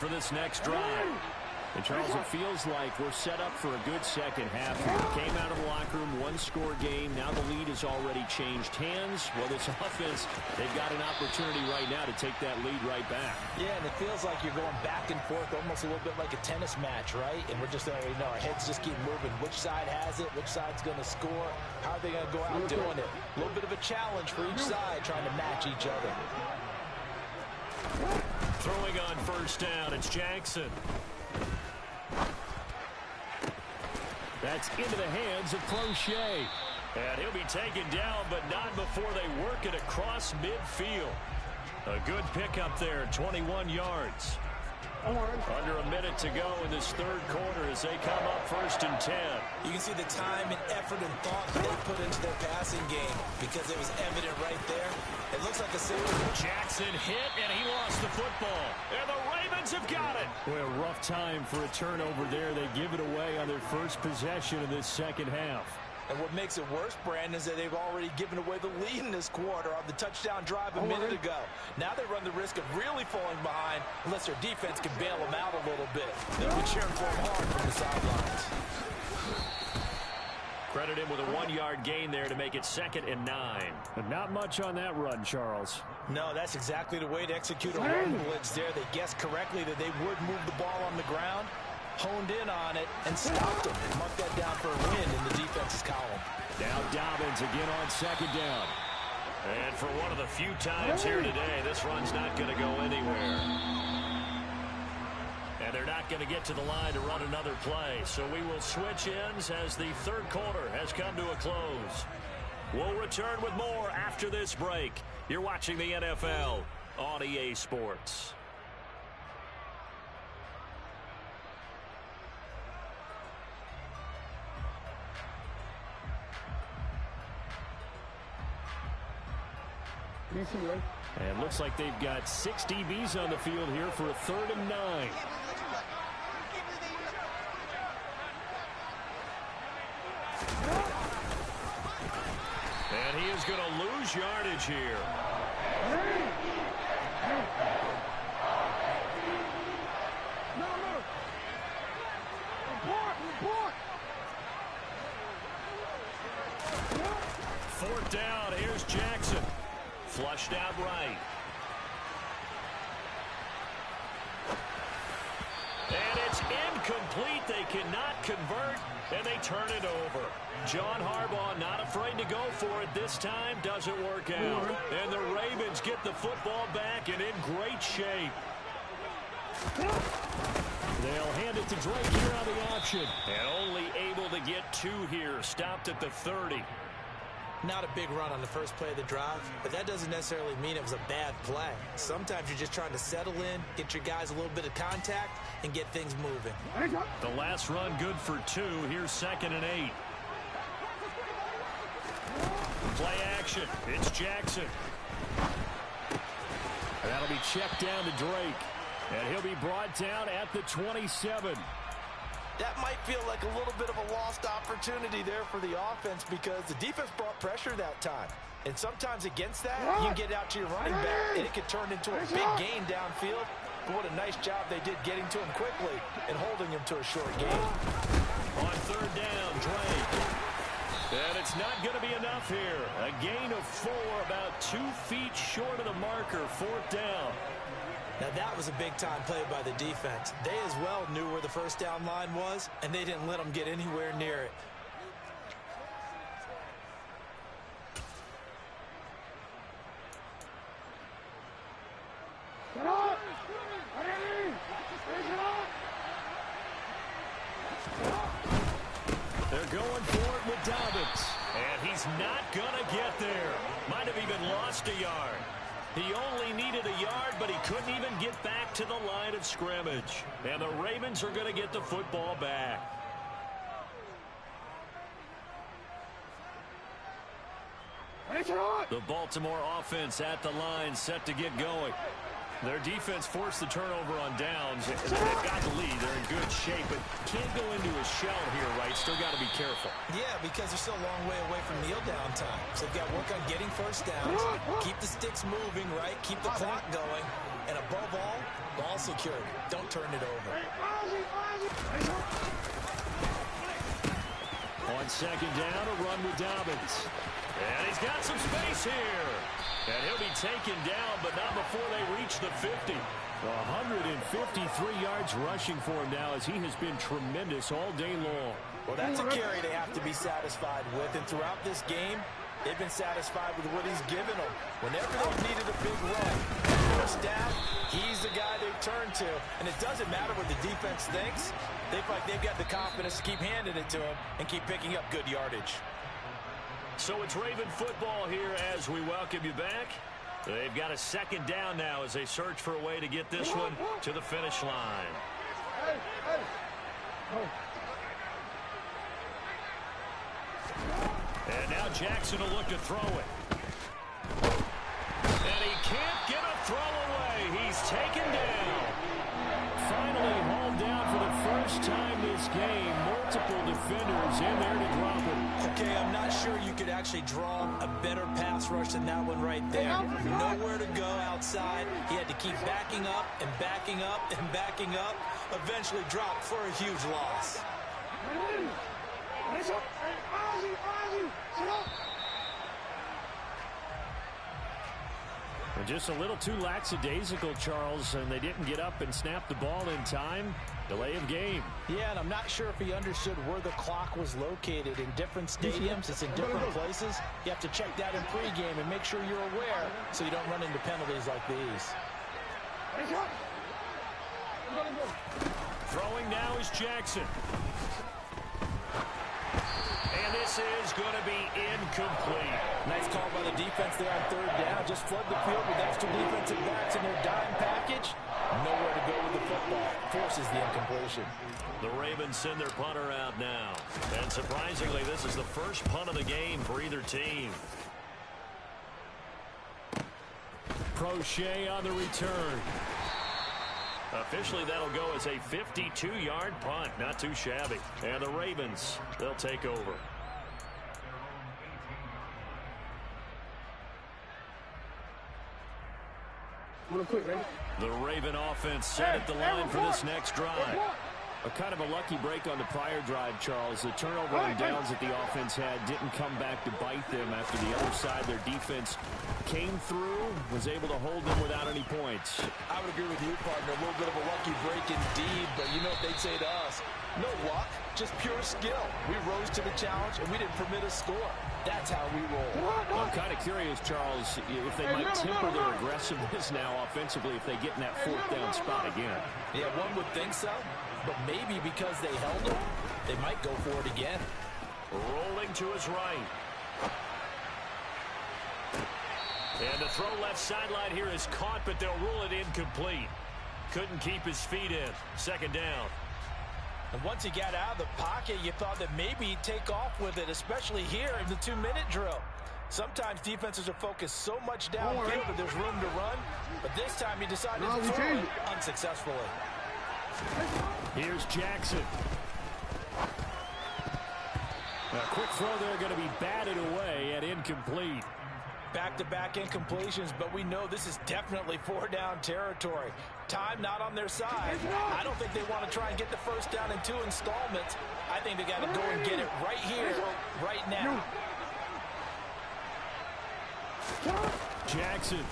For this next drive. And Charles, it feels like we're set up for a good second half here. Came out of the locker room, one-score game. Now the lead has already changed hands. Well, this offense, they've got an opportunity right now to take that lead right back. Yeah, and it feels like you're going back and forth, almost a little bit like a tennis match, right? And we're just, our heads just keep moving. Which side has it? Which side's going to score? How are they going to go out doing it? A little bit of a challenge for each side, trying to match each other. Throwing on first down, it's Jackson. That's into the hands of Crochet. And he'll be taken down, but not before they work it across midfield. A good pickup there, 21 yards. Under a minute to go in this third quarter as they come up 1st and 10. You can see the time and effort and thought that they put into their passing game because it was evident right there. It looks like a single. Jackson hit, and he lost the football. And the Ravens have got it. Well, a rough time for a turnover there. They give it away on their first possession of this second half. And what makes it worse, Brandon, is that they've already given away the lead in this quarter on the touchdown drive a minute ago. Now they run the risk of really falling behind unless their defense can bail them out a little bit. They'll be cheering for them hard from the sidelines. Credit him with a 1-yard gain there to make it 2nd and 9. But not much on that run, Charles. No, that's exactly the way to execute a run blitz there. They guessed correctly that they would move the ball on the ground, honed in on it, and stopped him. Mark that down for a win in the defense's column. Now Dobbins again on 2nd down. And for one of the few times here today, this run's not going to go anywhere. And they're not going to get to the line to run another play. So we will switch ends as the third quarter has come to a close. We'll return with more after this break. You're watching the NFL on EA Sports. And looks like they've got 6 DBs on the field here for a 3rd and 9. And he is going to lose yardage here. Fourth down, here's Jackson. Flushed out right. And it's incomplete. They cannot convert, and they turn it over. John Harbaugh not afraid to go for it this time. Doesn't work out. And the Ravens get the football back and in great shape. They'll hand it to Drake here on the option. And only able to get 2 here. Stopped at the 30. Not a big run on the first play of the drive, but that doesn't necessarily mean it was a bad play. Sometimes you're just trying to settle in, get your guys a little bit of contact, and get things moving. The last run good for 2. Here's 2nd and 8. Play action. It's Jackson. And that'll be checked down to Drake. And he'll be brought down at the 27. That might feel like a little bit of a lost opportunity there for the offense because the defense brought pressure that time. And sometimes against that, you get out to your running back, and it could turn into a big gain downfield. But what a nice job they did getting to him quickly and holding him to a short gain. On 3rd down, Drake. And it's not going to be enough here. A gain of 4, about 2 feet short of the marker, 4th down. Now that was a big-time play by the defense. They as well knew where the first down line was, and they didn't let them get anywhere near it. They're going for it with Dobbins. And he's not going to get there. Might have even lost a yard. He only needed a yard, but he couldn't even get back to the line of scrimmage. And the Ravens are going to get the football back. The Baltimore offense at the line, set to get going. Their defense forced the turnover on downs. They've got the lead. They're in good shape, but can't go into a shell here, right? Still got to be careful. Yeah, because they're still a long way away from kneel down time. So they've got to work on getting first downs, keep the sticks moving, right? Keep the clock going. And above all, ball security. Don't turn it over. On second down, a run with Dobbins. And he's got some space here. And he'll be taken down, but not before they reach the 50. 153 yards rushing for him now as he has been tremendous all day long. Well, that's a carry they have to be satisfied with. And throughout this game, they've been satisfied with what he's given them. Whenever they've needed a big run, first down, he's the guy they've turned to. And it doesn't matter what the defense thinks. They feel like they've got the confidence to keep handing it to him and keep picking up good yardage. So it's Raven football here as we welcome you back. They've got a second down now as they search for a way to get this one to the finish line. And now Jackson will look to throw it. And he can't get a throw away. He's taken down. Finally hauled down for the first time this game. Multiple defenders in there to drop him. Okay, I'm not sure you could actually draw a better pass rush than that one right there. Nowhere to go outside. He had to keep backing up and backing up and backing up. Eventually dropped for a huge loss. Just a little too lackadaisical, Charles, and they didn't get up and snap the ball in time. Delay of game. Yeah, and I'm not sure if he understood where the clock was located. In different stadiums, it's in different places. You have to check that in pregame and make sure you're aware so you don't run into penalties like these. Throwing now is Jackson. And this is going to be incomplete. Nice call by the defense there on third down. Just flood the field with extra defensive backs in their dime package. Nowhere to go with the football. Forces the incompletion. The Ravens send their punter out now. And surprisingly, this is the first punt of the game for either team. Crochet on the return. Officially, that'll go as a 52-yard punt. Not too shabby. And the Ravens, they'll take over. The Raven offense set at the line for this next drive. A kind of a lucky break on the prior drive, Charles. The turnover on downs that the offense had didn't come back to bite them after the other side. Their defense came through, was able to hold them without any points. I would agree with you, partner. A little bit of a lucky break indeed, but you know what they'd say to us? No luck, just pure skill. We rose to the challenge, and we didn't permit a score. That's how we roll. I'm kind of curious, Charles, if they might temper their aggressiveness now offensively if they get in that fourth down spot again. Yeah, one would think so. But maybe because they held him, they might go for it again. Rolling to his right. And the throw left sideline here is caught, but they'll rule it incomplete. Couldn't keep his feet in. Second down. And once he got out of the pocket, you thought that maybe he'd take off with it, especially here in the 2-minute drill. Sometimes defenses are focused so much downfield that there's room to run, but this time he decided to throw it unsuccessfully. Here's Jackson. A quick throw there going to be batted away and incomplete. Back-to-back incompletions, but we know this is definitely four-down territory. Time not on their side. I don't think they want to try and get the first down in 2 installments. I think they got to go and get it right here, right now. Jackson.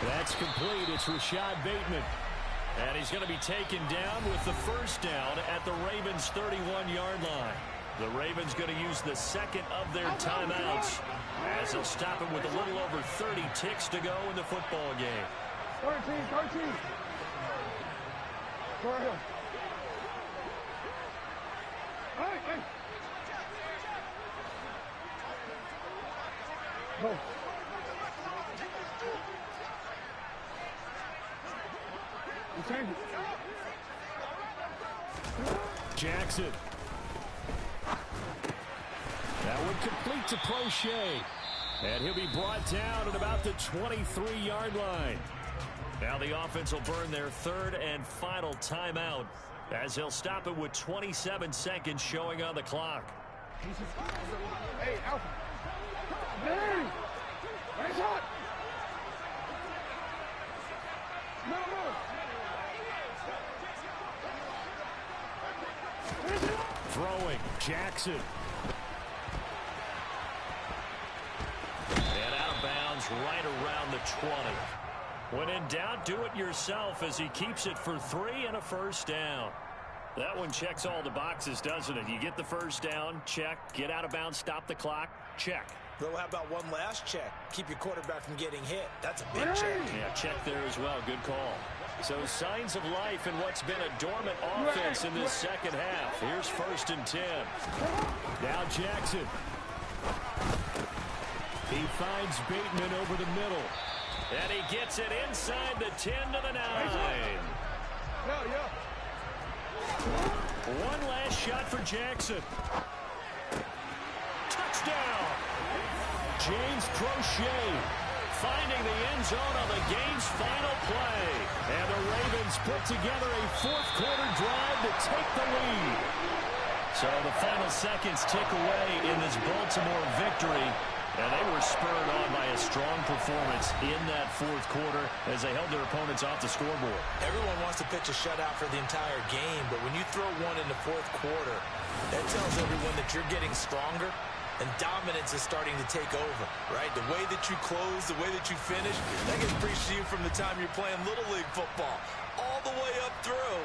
That's complete. It's Rashad Bateman. And he's going to be taken down with the first down at the Ravens' 31-yard line. The Ravens going to use the second of their timeouts as they'll stop him with a little over 30 ticks to go in the football game. 13. Go ahead. Hey. Go. Jackson. That That would complete to Crochet. And he'll be brought down at about the 23-yard line. Now the offense will burn their third and final timeout as he'll stop it with 27 seconds showing on the clock. Hey, Alpha. Hey! Nice shot! No, no! Throwing, Jackson. And out of bounds right around the 20. When in doubt, do it yourself as he keeps it for 3 and a first down. That one checks all the boxes, doesn't it? You get the first down, check. Get out of bounds, stop the clock, check. Though, how about one last check? Keep your quarterback from getting hit. That's a big check. Yeah, check there as well. Good call. So signs of life in what's been a dormant offense in this second half. Here's 1st and 10. Now Jackson. He finds Bateman over the middle. And he gets it inside the 10 to the 9. Yeah. One last shot for Jackson. Touchdown. James Crochet finding the end zone on the game's final play. And the Ravens put together a fourth-quarter drive to take the lead. So the final seconds tick away in this Baltimore victory. And they were spurred on by a strong performance in that fourth quarter as they held their opponents off the scoreboard. Everyone wants to pitch a shutout for the entire game, but when you throw one in the fourth quarter, that tells everyone that you're getting stronger and dominance is starting to take over, right? The way that you close, the way that you finish, that gets preached to you from the time you're playing Little League football all the way up through.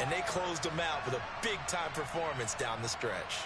And they closed them out with a big-time performance down the stretch.